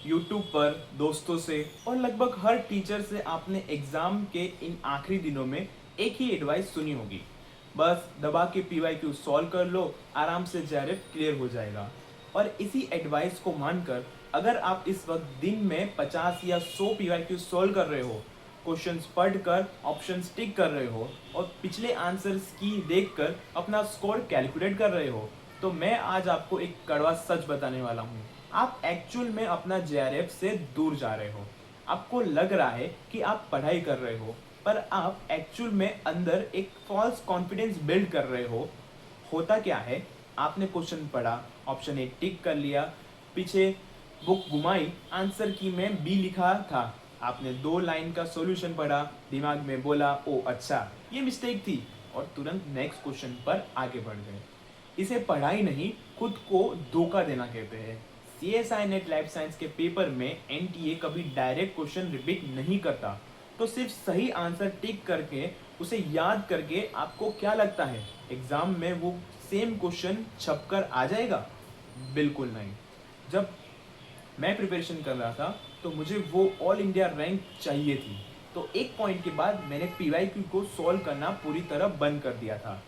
YouTube पर दोस्तों से और लगभग हर टीचर से आपने एग्जाम के इन आखिरी दिनों में एक ही एडवाइस सुनी होगी। बस दबा के पीवाईक्यू सॉल्व कर लो, आराम से जेआरएफ क्लियर हो जाएगा। और इसी एडवाइस को मानकर अगर आप इस वक्त दिन में 50 या 100 पीवाईक्यू सॉल्व कर रहे हो, क्वेश्चंस पढ़कर ऑप्शन टिक कर रहे हो और पिछले आंसर्स की देखकर अपना स्कोर कैलकुलेट कर रहे हो, तो मैं आज आपको एक कड़वा सच बताने वाला हूँ। आप एक्चुअल में अपना जेआरएफ से दूर जा रहे हो। आपको लग रहा है कि आप पढ़ाई कर रहे हो, पर आप एक्चुअल में अंदर एक फॉल्स कॉन्फिडेंस बिल्ड कर रहे हो। होता क्या है, आपने क्वेश्चन पढ़ा, ऑप्शन ए टिक कर लिया, पीछे बुक घुमाई, आंसर की में बी लिखा था। आपने 2 लाइन का सॉल्यूशन पढ़ा, दिमाग में बोला ओ अच्छा ये मिस्टेक थी, और तुरंत नेक्स्ट क्वेश्चन पर आगे बढ़ गए। इसे पढ़ाई नहीं, खुद को धोखा देना कहते हैं। सीएसआई नेट लाइफ साइंस के पेपर में एनटीए कभी डायरेक्ट क्वेश्चन रिपीट नहीं करता, तो सिर्फ सही आंसर टिक करके उसे याद करके आपको क्या लगता है एग्जाम में वो सेम क्वेश्चन छपकर आ जाएगा? बिल्कुल नहीं। जब मैं प्रिपरेशन कर रहा था तो मुझे वो ऑल इंडिया रैंक चाहिए थी, तो एक पॉइंट के बाद मैंने पीवाईक्यू को सॉल्व करना पूरी तरह बंद कर दिया था।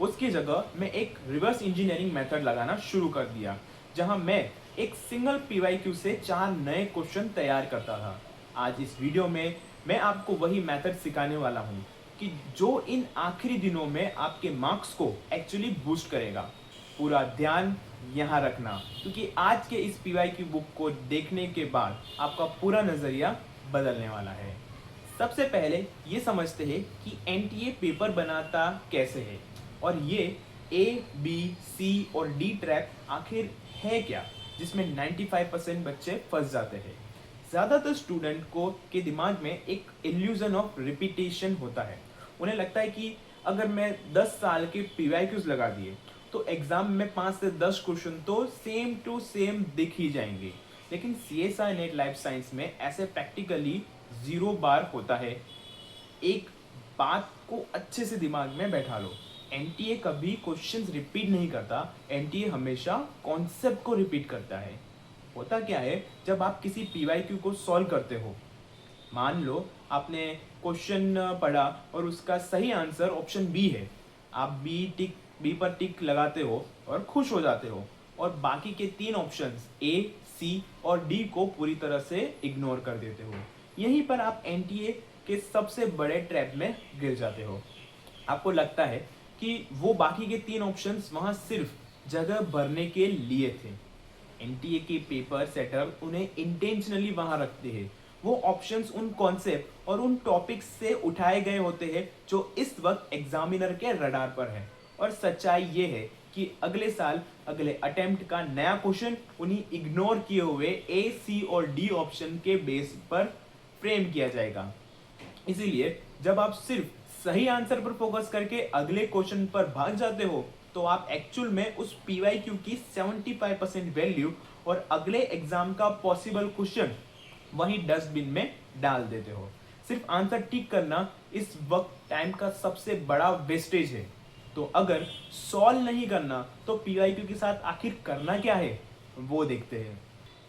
उसकी जगह मैं एक रिवर्स इंजीनियरिंग मेथड लगाना शुरू कर दिया, जहां मैं एक सिंगल पीवाईक्यू से 4 नए क्वेश्चन तैयार करता था। आज इस वीडियो में मैं आपको वही मेथड सिखाने वाला हूं कि जो इन आखिरी दिनों में आपके मार्क्स को एक्चुअली बूस्ट करेगा। पूरा ध्यान यहाँ रखना, क्योंकि आज के इस पीवाईक्यू बुक को देखने के बाद आपका पूरा नज़रिया बदलने वाला है। सबसे पहले ये समझते हैं कि एनटीए पेपर बनाता कैसे है, और ये ए, बी, सी और डी ट्रैप आखिर है क्या, जिसमें 95% बच्चे फंस जाते हैं। ज़्यादातर स्टूडेंट को के दिमाग में एक इल्यूजन ऑफ रिपीटेशन होता है। उन्हें लगता है कि अगर मैं 10 साल के पीवाईक्यूज लगा दिए तो एग्जाम में 5 से 10 क्वेश्चन तो सेम टू सेम दिख ही जाएंगे। लेकिन सीएसआई नेट लाइफ साइंस में ऐसे प्रैक्टिकली 0 बार होता है। एक बात को अच्छे से दिमाग में बैठा लो, एनटीए कभी क्वेश्चंस रिपीट नहीं करता, एनटीए हमेशा कॉन्सेप्ट को रिपीट करता है। होता क्या है, जब आप किसी पीवाईक्यू को सॉल्व करते हो, मान लो आपने क्वेश्चन पढ़ा और उसका सही आंसर ऑप्शन बी है, आप बी पर टिक लगाते हो और खुश हो जाते हो, और बाकी के 3 ऑप्शंस ए, सी और डी को पूरी तरह से इग्नोर कर देते हो। यहीं पर आप एनटीए के सबसे बड़े ट्रैप में गिर जाते हो। आपको लगता है कि वो बाकी के 3 ऑप्शंस वहां सिर्फ जगह भरने के लिए थे। एनटीए के पेपर सेटर उन्हें इंटेंशनली वहां रखते हैं। वो ऑप्शंस उन कॉन्सेप्ट और उन टॉपिक्स से उठाए गए होते हैं जो इस वक्त एग्जामिनर के रडार पर है। और सच्चाई ये है कि अगले साल अगले अटेम्प्ट का नया क्वेश्चन उन्हीं इग्नोर किए हुए ए, सी और डी ऑप्शन के बेस पर फ्रेम किया जाएगा। इसीलिए जब आप सिर्फ सही आंसर पर फोकस करके अगले क्वेश्चन पर भाग जाते हो, तो आप एक्चुअल में उस पीवाईक्यू की 75% वैल्यू और अगले एग्जाम का पॉसिबल क्वेश्चन वहीं डस्टबिन में डाल देते हो। सिर्फ आंसर टिक करना इस वक्त टाइम का सबसे बड़ा वेस्टेज है। तो अगर सॉल्व नहीं करना तो पीवाईक्यू के साथ आखिर करना क्या है, वो देखते हैं।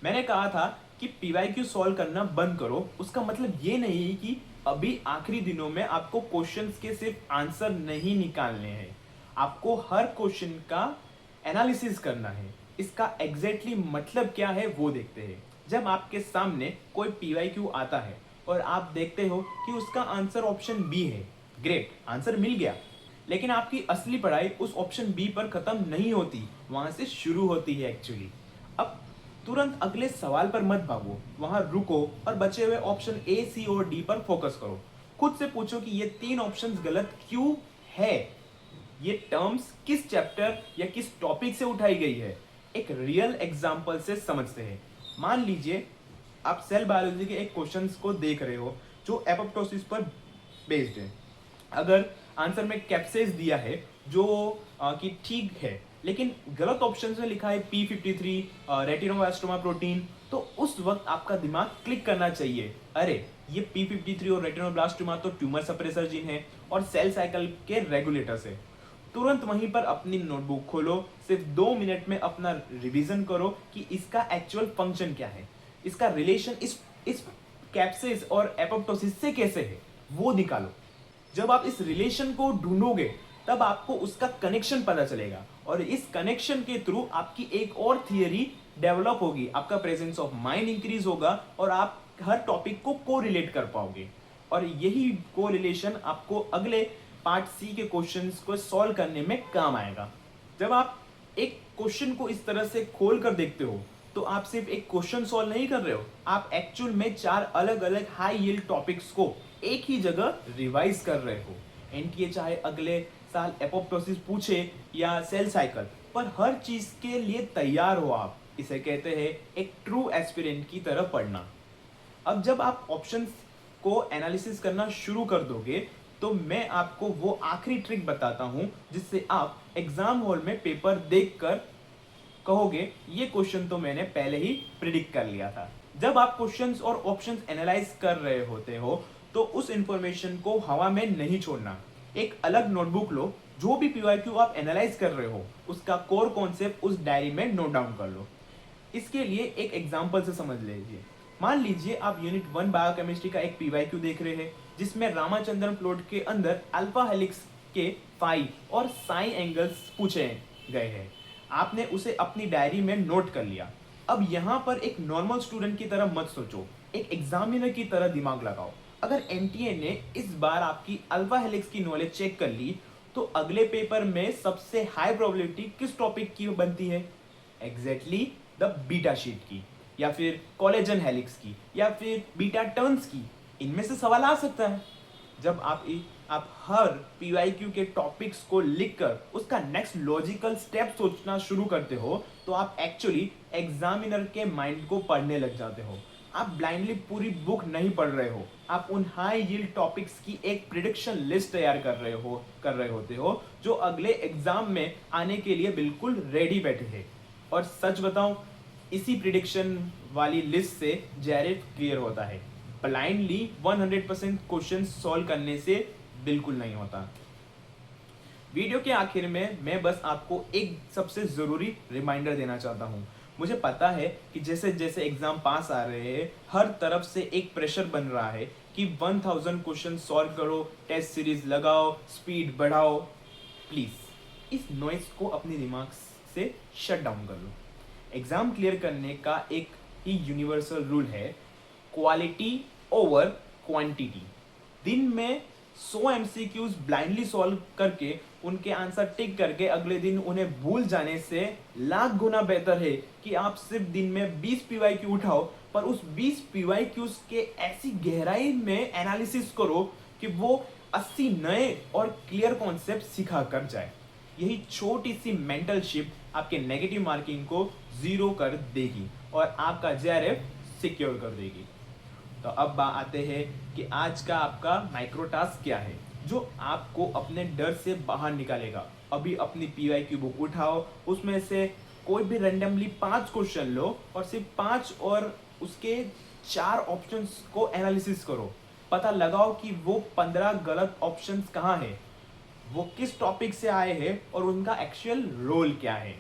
मैंने कहा था कि पीवाईक्यू सॉल्व करना बंद करो, उसका मतलब ये नहीं है कि अभी आखिरी दिनों में आपको क्वेश्चंस के सिर्फ आंसर नहीं निकालने हैं, आपको हर क्वेश्चन का एनालिसिस करना है। इसका एग्जैक्टली मतलब क्या है वो देखते हैं। जब आपके सामने कोई पीवाईक्यू आता है और आप देखते हो कि उसका आंसर ऑप्शन बी है, ग्रेट, आंसर मिल गया। लेकिन आपकी असली पढ़ाई उस ऑप्शन बी पर खत्म नहीं होती, वहां से शुरू होती है एक्चुअली। अब तुरंत अगले सवाल पर मत भागो, वहां रुको और बचे हुए ऑप्शन ए, सी और डी पर फोकस करो। खुद से पूछो कि ये 3 ऑप्शंस गलत क्यों है, ये टर्म्स किस चैप्टर या किस टॉपिक से उठाई गई है। एक रियल एग्जांपल से समझते हैं। मान लीजिए आप सेल बायोलॉजी के एक क्वेश्चंस को देख रहे हो जो एपोप्टोसिस पर बेस्ड है। अगर आंसर में कैप्सेस दिया है जो कि ठीक है, लेकिन गलत ऑप्शन में लिखा है P53 रेटिनोब्लास्टोमा प्रोटीन, तो उस वक्त आपका दिमाग क्लिक करना चाहिए, अरे ये P53 और रेटिनोब्लास्टोमा तो ट्यूमर सप्रेसर जीन है और सेल साइकिल के रेगुलेटर्स है। तुरंत वहीं पर अपनी नोटबुक खोलो, सिर्फ 2 मिनट में अपना रिवीजन करो कि इसका एक्चुअल फंक्शन क्या है। इसका रिलेशन इस कैप्सिस और एपोप्टोसिस से कैसे है वो निकालो। जब आप इस रिलेशन को ढूंढोगे तब आपको उसका कनेक्शन पता चलेगा और इस कनेक्शन के थ्रू आपकी एक और थियरी डेवलप होगी, आपका प्रेजेंस ऑफ माइंड इंक्रीज होगा और आप हर टॉपिक को कोरिलेट कर पाओगे और यही कोरिलेशन आपको अगले पार्ट सी के क्वेश्चंस को सॉल्व करने में काम आएगा। जब आप एक क्वेश्चन को इस तरह से खोल कर देखते हो तो आप सिर्फ एक क्वेश्चन सॉल्व नहीं कर रहे हो, आप एक्चुअल में 4 अलग अलग हाई यील्ड टॉपिक्स को एक ही जगह रिवाइज कर रहे हो। एनटीए चाहे अगले साल एपोप्टोसिस पूछे या सेल साइकिल, पर हर चीज के लिए तैयार हो आप। इसे कहते हैं एक ट्रू एस्पिरेंट की तरह पढ़ना। अब जब आप ऑप्शंस को एनालिसिस करना शुरू कर दोगे तो मैं आपको वो आखिरी ट्रिक बताता हूं जिससे आप एग्जाम हॉल में पेपर देखकर कहोगे ये क्वेश्चन तो मैंने पहले ही प्रिडिक्ट कर लिया था। जब आप क्वेश्चंस और ऑप्शंस एनालाइज कर रहे होते हो तो उस इंफॉर्मेशन को हवा में नहीं छोड़ना। एक अलग नोटबुक लो, जो भी पीवाईक्यू आप एनालाइज कर रहे हो उसका कोर कॉन्सेप्ट उस डायरी में नोट डाउन कर लो। इसके लिए एक एग्जांपल से समझ लीजिए। मान लीजिए आप यूनिट 1 बायोकेमिस्ट्री का एक पीवाईक्यू देख रहे हैं जिसमें रामाचंद्रन प्लॉट के अंदर अल्फा हेलिक्स के फाई और साई एंगल्स पूछे गए हैं। आपने उसे अपनी डायरी में नोट कर लिया। अब यहाँ पर एक नॉर्मल स्टूडेंट की तरह मत सोचो, एक एग्जामिनर की तरह दिमाग लगाओ। अगर एनटीए ने इस बार आपकी अल्फा हेलिक्स की नॉलेज चेक कर ली तो अगले पेपर में सबसे हाई प्रोबेबिलिटी किस टॉपिक की बनती है? एग्जैक्टली द बीटा शीट की, या फिर कोलेजन हेलिक्स की, या फिर बीटा टर्न्स की। इनमें से सवाल आ सकता है। जब आप हर पीवाईक्यू के टॉपिक्स को लिखकर उसका नेक्स्ट लॉजिकल स्टेप सोचना शुरू करते हो तो आप एक्चुअली एग्जामिनर के माइंड को पढ़ने लग जाते हो। आप ब्लाइंडली पूरी बुक नहीं पढ़ रहे हो, आप उन हाई यील्ड टॉपिक्स की एक प्रिडिक्शन लिस्ट तैयार कर रहे होते हो जो अगले एग्जाम में आने के लिए बिल्कुल रेडी बैठे हैं। और सच बताऊं, इसी प्रिडिक्शन वाली लिस्ट से जेआरएफ क्लियर होता है। ब्लाइंडली 100% क्वेश्चन सॉल्व करने से बिल्कुल नहीं होता। वीडियो के आखिर में मैं बस आपको एक सबसे जरूरी रिमाइंडर देना चाहता हूँ। मुझे पता है कि जैसे जैसे एग्जाम पास आ रहे हैं हर तरफ से एक प्रेशर बन रहा है कि 1000 क्वेश्चन सॉल्व करो, टेस्ट सीरीज लगाओ, स्पीड बढ़ाओ। प्लीज इस नॉइस को अपने दिमाग से शट डाउन कर लो। एग्जाम क्लियर करने का एक ही यूनिवर्सल रूल है, क्वालिटी ओवर क्वांटिटी। दिन में 100 एमसीक्यूज ब्लाइंडली सॉल्व करके उनके आंसर टिक करके अगले दिन उन्हें भूल जाने से लाख गुना बेहतर है कि आप सिर्फ दिन में 20 पीवाईक्यू उठाओ पर उस 20 पीवाईक्यूज के ऐसी गहराई में एनालिसिस करो कि वो 80 नए और क्लियर कॉन्सेप्ट सिखा कर जाए। यही छोटी सी मेंटल शिफ्ट आपके नेगेटिव मार्किंग को 0 कर देगी और आपका जेआरएफ सिक्योर कर देगी। तो अब आते हैं कि आज का आपका माइक्रो टास्क क्या है जो आपको अपने डर से बाहर निकालेगा। अभी अपनी पीवाईक्यू बुक उठाओ, उसमें से कोई भी रैंडमली 5 क्वेश्चन लो और सिर्फ 5 और उसके 4 ऑप्शंस को एनालिसिस करो। पता लगाओ कि वो 15 गलत ऑप्शंस कहाँ है, वो किस टॉपिक से आए हैं और उनका एक्चुअल रोल क्या है।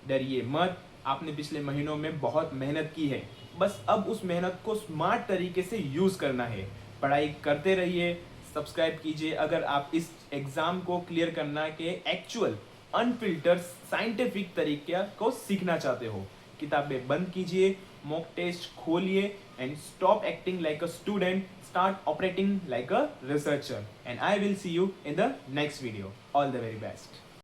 डरिए मत, आपने पिछले महीनों में बहुत मेहनत की है, बस अब उस मेहनत को स्मार्ट तरीके से यूज करना है। पढ़ाई करते रहिए, सब्सक्राइब कीजिए अगर आप इस एग्जाम को क्लियर करना के एक्चुअल अनफिल्टर साइंटिफिक तरीके को सीखना चाहते हो। किताबें बंद कीजिए, मॉक टेस्ट खोलिए and stop acting like a student, start operating like a researcher, and I will see you in the next video. All the very best.